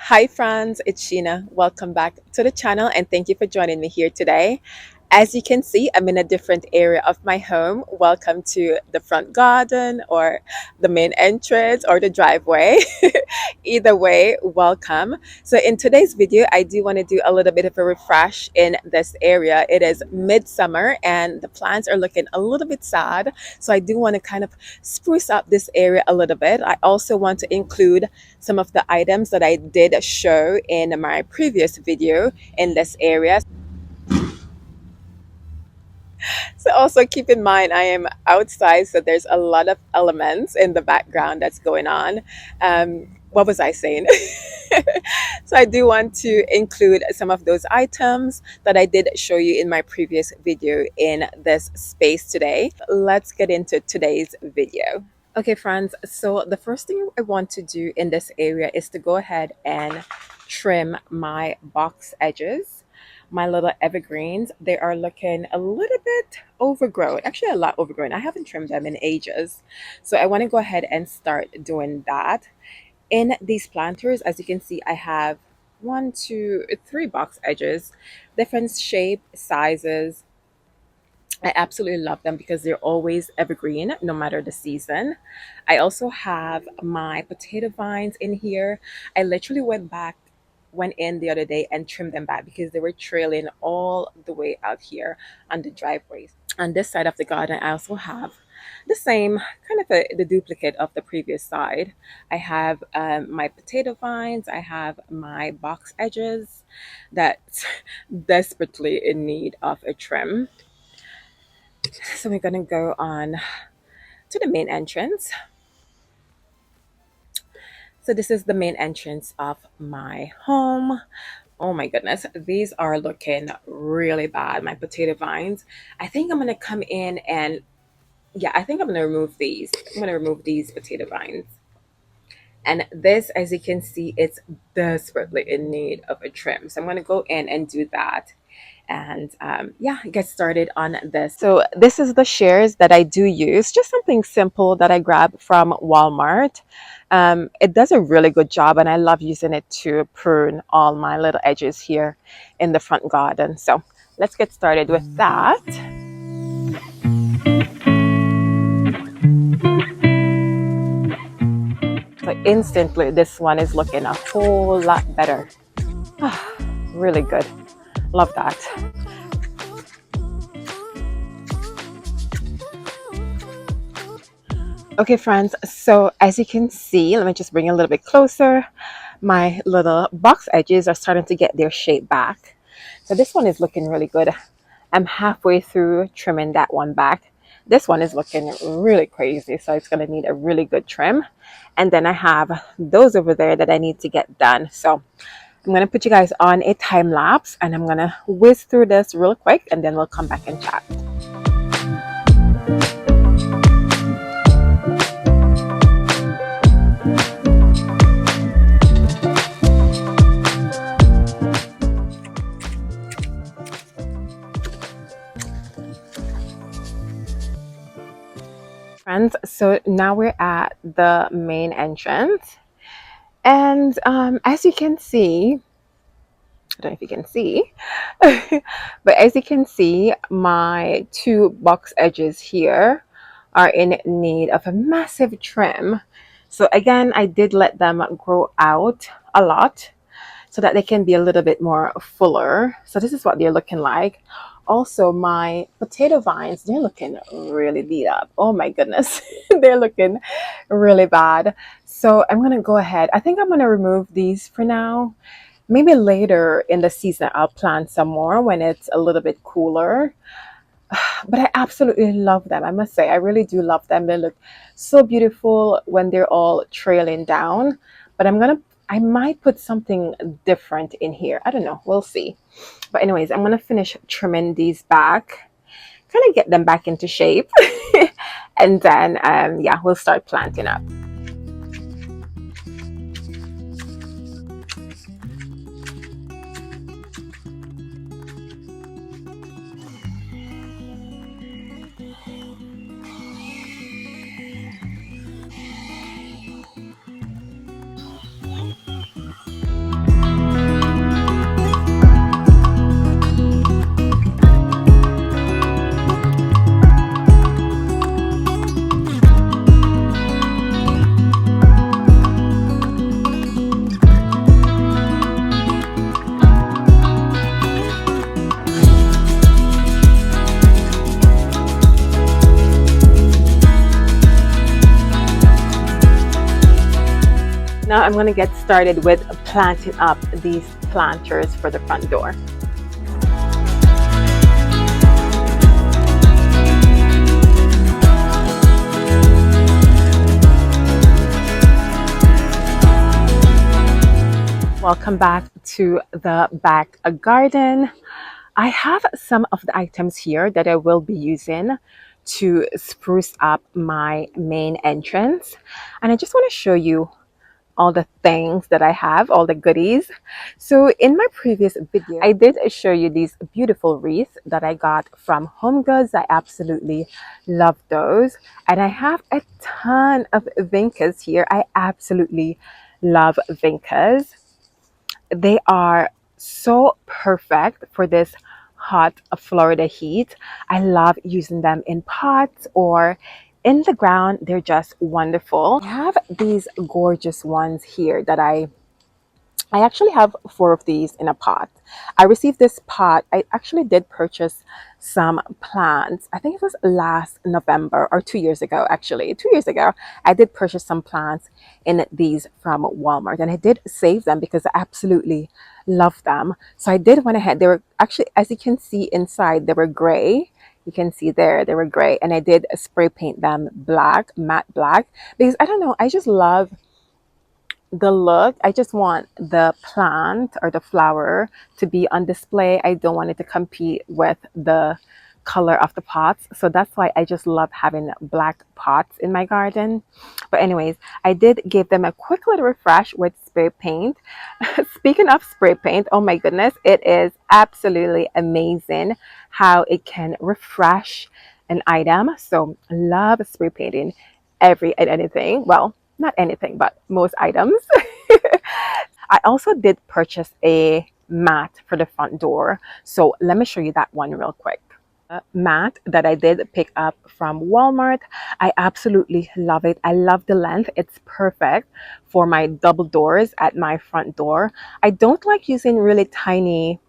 Hi, friends, it's Sheena. Welcome back to the channel and thank you for joining me here today. As you can see, I'm in a different area of my home. Welcome to the front garden or the main entrance or the driveway. Either way, welcome. So, in today's video, I do want to do a little bit of a refresh in this area. It is midsummer and the plants are looking a little bit sad. So, I do want to kind of spruce up this area a little bit. I also want to include some of the items that I did show in my previous video in this area. So also keep in mind I am outside, so there's a lot of elements in the background that's going on. What was I saying? So I do want to include some of those items that I did show you in my previous video in this space today. Let's get into today's video. Okay, friends, so the first thing I want to do in this area is to go ahead and trim my box edges. My little evergreens, they are looking a little bit overgrown, actually a lot overgrown. I haven't trimmed them in ages. So I want to go ahead and start doing that. In these planters, as you can see, I have one, two, three box edges, different shape, sizes. I absolutely love them because they're always evergreen no matter the season. I also have my potato vines in here. I literally went in the other day and trimmed them back because they were trailing all the way out here on the driveway. On this side of the garden, I also have the same kind of the duplicate of the previous side. I have my potato vines, I have my box edges that's desperately in need of a trim. So we're gonna go on to the main entrance. So this is the main entrance of my home. Oh my goodness, these are looking really bad. My potato vines. I think I'm gonna come in and yeah, I think I'm gonna remove these. I'm gonna remove these potato vines. And this, as you can see, it's desperately in need of a trim. So I'm gonna go in and do that. And yeah, get started on this. So this is the shears that I do use, just something simple that I grab from Walmart. It does a really good job and I love using it to prune all my little edges here in the front garden. So let's get started with that. So instantly this one is looking a whole lot better. Really good. Love that. Okay, friends, so as you can see, let me just bring it a little bit closer. My little box edges are starting to get their shape back. So this one is looking really good. I'm halfway through trimming that one back. This one is looking really crazy, so it's going to need a really good trim. And then I have those over there that I need to get done. So I'm going to put you guys on a time lapse and I'm going to whiz through this real quick and then we'll come back and chat. Friends, so now we're at the main entrance. And as you can see, I don't know if you can see, but as you can see, my two box edges here are in need of a massive trim. So again, I did let them grow out a lot so that they can be a little bit more fuller. So this is what they're looking like. Also, my potato vines, they're looking really beat up. Oh my goodness, they're looking really bad. So I'm gonna go ahead. I think I'm gonna remove these for now. Maybe later in the season, I'll plant some more when it's a little bit cooler. But I absolutely love them. I must say, I really do love them. They look so beautiful when they're all trailing down. But I might put something different in here. I don't know. We'll see. But anyways, I'm gonna finish trimming these back, kind of get them back into shape, and then yeah, we'll start planting up. Now I'm going to get started with planting up these planters for the front door. Welcome back to the back garden. I have some of the items here that I will be using to spruce up my main entrance. And I just want to show you all the things that I have, all the goodies. So in my previous video, I did show you these beautiful wreaths that I got from Home Goods. I absolutely love those. And I have a ton of vincas here. I absolutely love vincas. They are so perfect for this hot Florida heat. I love using them in pots or in the ground. They're just wonderful. I have these gorgeous ones here that I actually have 4 of these in a pot. I received this pot. I actually did purchase some plants. I think it was last November or 2 years ago, actually. 2 years ago, I did purchase some plants in these from Walmart, and I did save them because I absolutely love them. So I did went ahead. They were actually, as you can see inside, they were gray. You can see there, they were gray. And I did spray paint them black, matte black, because I don't know, I just love the look. I just want the plant or the flower to be on display. I don't want it to compete with the color of the pots. So that's why I just love having black pots in my garden. But anyways, I did give them a quick little refresh with spray paint. Speaking of spray paint, oh my goodness, it is absolutely amazing how it can refresh an item. So I love spray painting every and anything. Well, not anything, but most items. I also did purchase a mat for the front door. So let me show you that one real quick. A mat that I did pick up from Walmart. I absolutely love it. I love the length. It's perfect for my double doors at my front door. I don't like using really tiny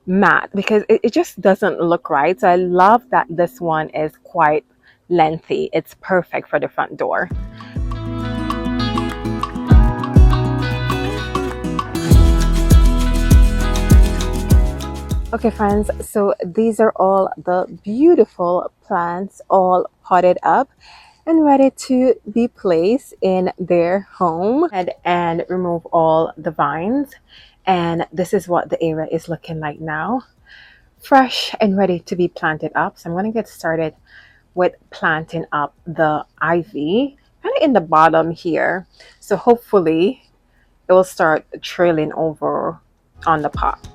mat because it just doesn't look right. So I love that this one is quite lengthy. It's perfect for the front door. Okay friends, so these are all the beautiful plants all potted up and ready to be placed in their home, and remove all the vines. And this is what the area is looking like now, fresh and ready to be planted up. So I'm going to get started with planting up the ivy kind of in the bottom here. So hopefully it will start trailing over on the pot.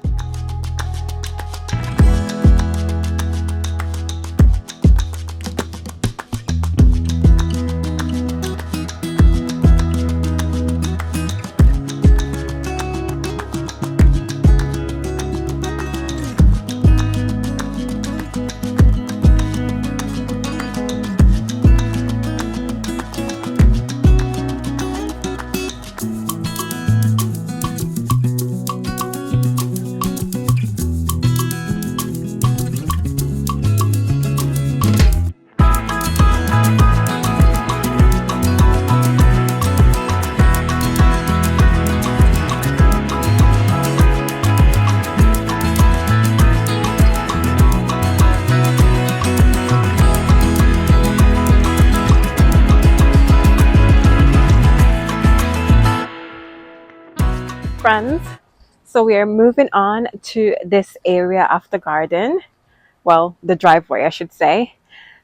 Friends, so we are moving on to this area of the garden, well, the driveway I should say.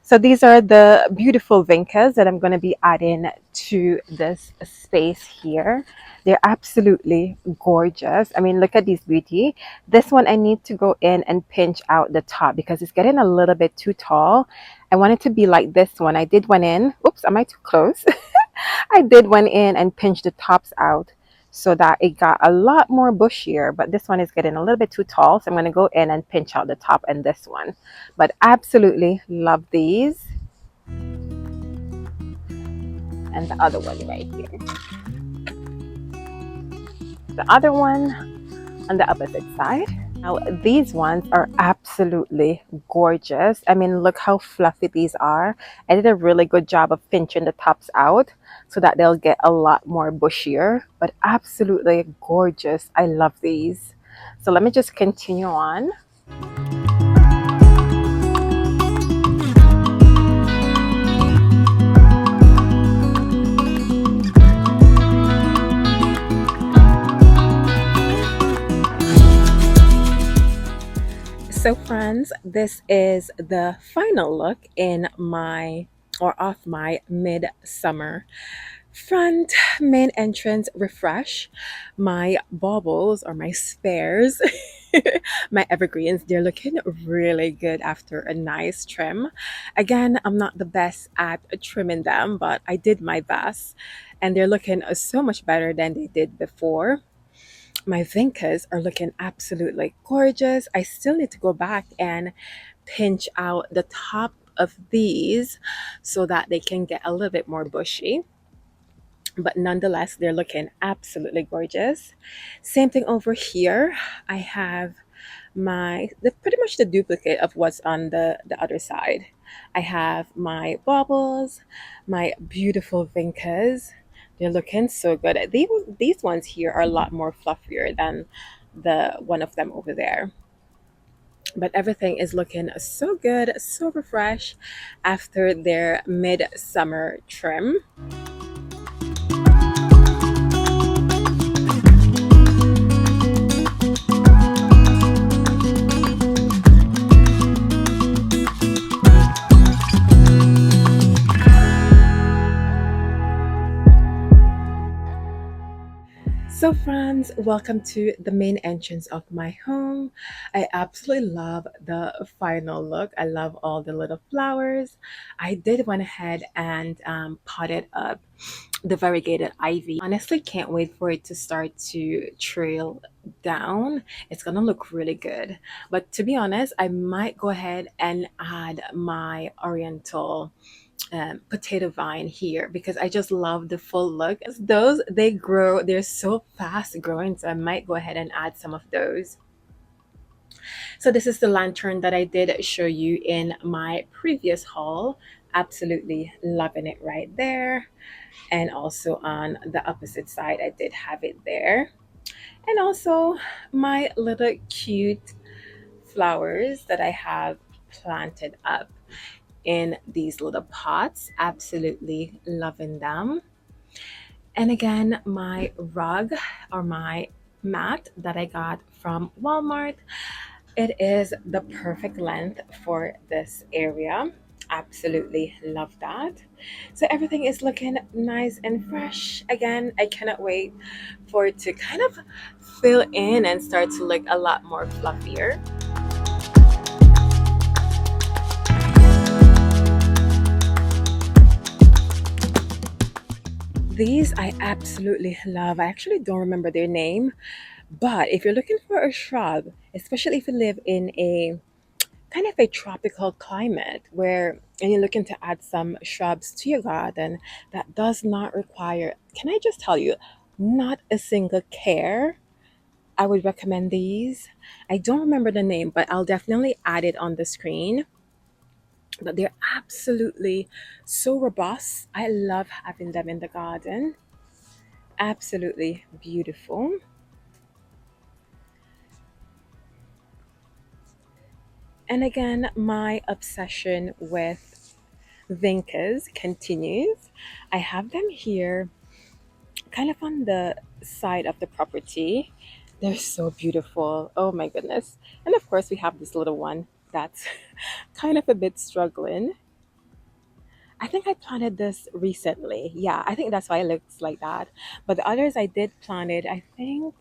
So these are the beautiful vincas that I'm going to be adding to this space here. They're absolutely gorgeous. I mean, look at this beauty. This one I need to go in and pinch out the top because it's getting a little bit too tall. I want it to be like this one. I did one in, oops, am I too close? I did one in and pinch the tops out so that it got a lot more bushier, but this one is getting a little bit too tall, so I'm going to go in and pinch out the top and this one. But absolutely love these. And the other one right here, the other one on the opposite side. Now, these ones are absolutely gorgeous. I mean, look how fluffy these are. I did a really good job of pinching the tops out so that they'll get a lot more bushier, but absolutely gorgeous. I love these. So let me just continue on. So, friends, this is the final look in my or off my midsummer front main entrance refresh. My baubles or my spares, my evergreens, they're looking really good after a nice trim. Again, I'm not the best at trimming them, but I did my best, and they're looking so much better than they did before. My vincas are looking absolutely gorgeous. I still need to go back and pinch out the top of these so that they can get a little bit more bushy, but nonetheless they're looking absolutely gorgeous. Same thing over here. I have pretty much the duplicate of what's on the other side. I have my baubles, my beautiful vincas. They're looking so good. These ones here are a lot more fluffier than the one of them over there, but everything is looking so good, so refreshed after their midsummer trim. So, friends, welcome to the main entrance of my home. I absolutely love the final look. I love all the little flowers. I did went ahead and potted up the variegated ivy. Honestly, can't wait for it to start to trail down. It's gonna look really good. But to be honest, I might go ahead and add my oriental potato vine here because I just love the full look. Those they grow, they're so fast growing, so I might go ahead and add some of those. So this is the lantern that I did show you in my previous haul. Absolutely loving it right there. And also on the opposite side, I did have it there. And also my little cute flowers that I have planted up in these little pots. Absolutely loving them. And again, my rug or my mat that I got from Walmart. It is the perfect length for this area. Absolutely love that. So everything is looking nice and fresh. Again, I cannot wait for it to kind of fill in and start to look a lot more fluffier. These I absolutely love. I actually don't remember their name, but if you're looking for a shrub, especially if you live in a kind of a tropical climate where and you're looking to add some shrubs to your garden that does not require, can I just tell you, not a single care, I would recommend these. I don't remember the name, but I'll definitely add it on the screen. But they're absolutely so robust. I love having them in the garden. Absolutely beautiful. And again, my obsession with Vincas continues. I have them here kind of on the side of the property. They're so beautiful. Oh my goodness. And of course, we have this little one that's kind of a bit struggling. I think I planted this recently. Yeah, I think that's why it looks like that. But the others I did plant it, I think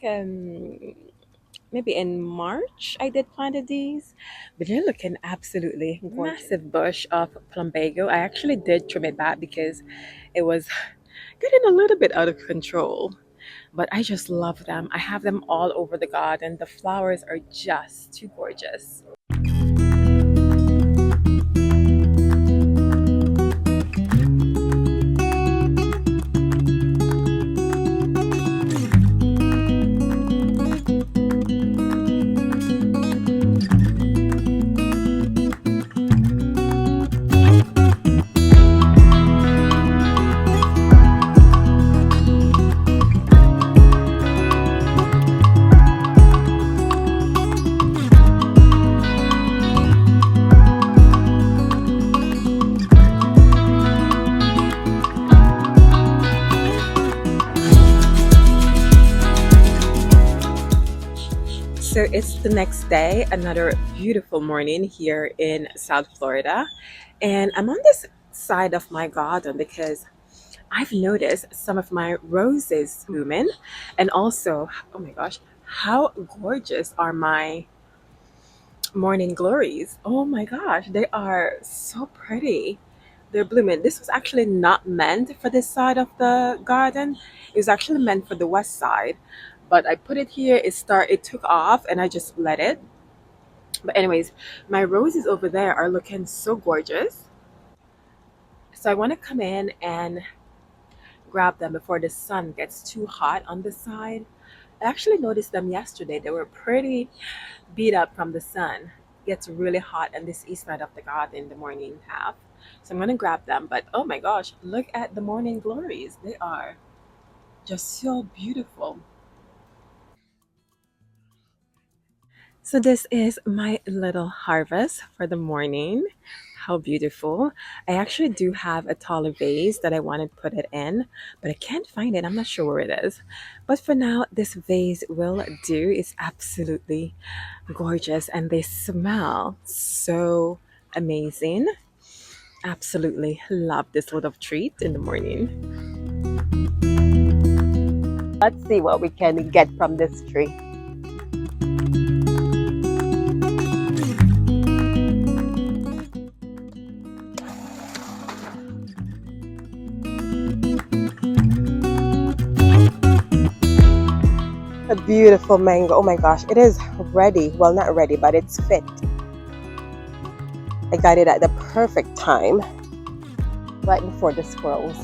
maybe in March I did planted these, but they're looking absolutely gorgeous. Massive bush of plumbago. I actually did trim it back because it was getting a little bit out of control. But I just love them. I have them all over the garden. The flowers are just too gorgeous. So it's the next day, another beautiful morning here in South Florida. And I'm on this side of my garden because I've noticed some of my roses blooming. And also, oh my gosh, how gorgeous are my morning glories? Oh my gosh, they are so pretty. They're blooming. This was actually not meant for this side of the garden. It was actually meant for the west side. But I put it here, it took off and I just let it. But anyways, my roses over there are looking so gorgeous. So I want to come in and grab them before the sun gets too hot on the side. I actually noticed them yesterday. They were pretty beat up from the sun. It gets really hot on this east side of the garden in the morning half. So I'm gonna grab them. But oh my gosh, look at the morning glories. They are just so beautiful. So this is my little harvest for the morning. How beautiful. I actually do have a taller vase that I want to put it in, but I can't find it. I'm not sure where it is. But for now, this vase will do. It's absolutely gorgeous and they smell so amazing. Absolutely love this little treat in the morning. Let's see what we can get from this tree. A beautiful mango. Oh my gosh, it is ready. Well, not ready, but it's fit. I got it at the perfect time, right before the squirrels.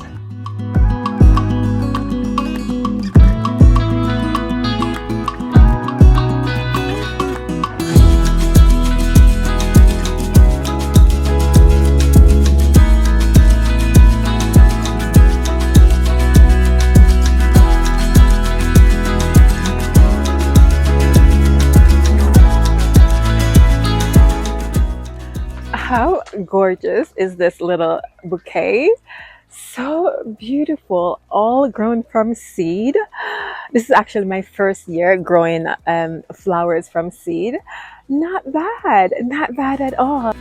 How gorgeous is this little bouquet? So beautiful, all grown from seed. This is actually my first year growing flowers from seed. Not bad at all.